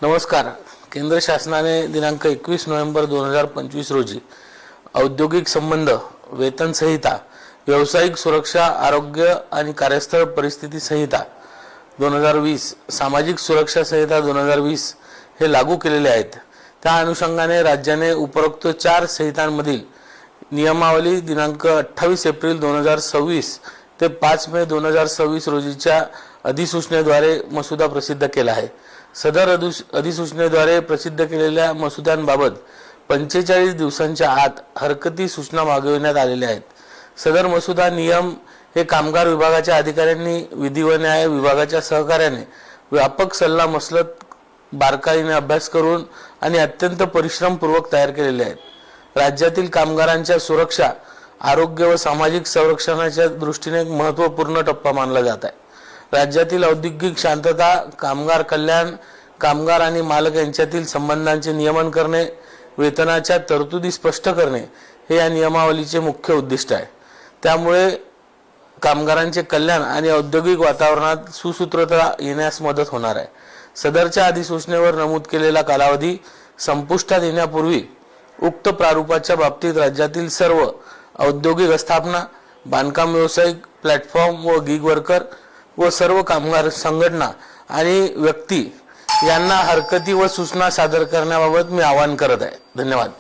नमस्कार। केंद्र शासनाने दिनांक 21 नोव्हेंबर 2025 रोजी औद्योगिक संबंध, वेतन संहिता, व्यावसायिक सुरक्षा, आरोग्य आणि कार्यस्थळ परिस्थिती संहिता 2020, सामाजिक सुरक्षा संहिता 2020 हे लागू केलेले आहेत। त्या अनुषंगाने राज्याने उपरोक्त 4 संहितांमधील नियमावली दिनांक 28 एप्रिल 2026 ते 5 मे 2026 रोजीच्या अधिसूचनेद्वारे मसुदा प्रसिद्ध केला आहे। सदर अधिसूचनेद्वारे प्रसिद्ध केलेल्या मसुद्यांबाबत 45 दिवसांच्या आत हरकती सूचना मागविण्यात आलेल्या आहेत। सदर मसुदा नियम हे कामगार विभागाच्या अधिकाऱ्यांनी विधी व न्याय विभागाच्या सहकार्याने व्यापक सल्ला मसलत बारकाईने अभ्यास करून आणि अत्यंत परिश्रमपूर्वक तयार केलेले आहेत। राज्यातील कामगारांच्या सुरक्षा, आरोग्य व सामाजिक संरक्षणाच्या दृष्टीने एक महत्त्वपूर्ण टप्पा मानला जात आहे। राज्यातील औद्योगिक शांतता, कामगार कल्याण, कामगार आणि मालक यांच्यातील संबंधांचे नियमन करणे, वेतनाच्या तरतुदी स्पष्ट करणे हे या नियमावलीचे मुख्य उद्दिष्ट आहे। त्यामुळे कामगारांचे कल्याण आणि औद्योगिक वातावरणात सुसूत्रता येण्यास मदत होणार आहे। सदरच्या अधिसूचनेवर नमूद केलेला कालावधी संपुष्टात येण्यापूर्वी उक्त प्रारूपाच्या बाबतीत राज्यातील सर्व औद्योगिक आस्थापना, बांधकाम व्यावसायिक, प्लॅटफॉर्म व गिग वर्कर व सर्व कामगार संघटना आणि व्यक्ती यांना हरकती व सूचना सादर करण्याबाबत मी आवाहन करत आहे। धन्यवाद।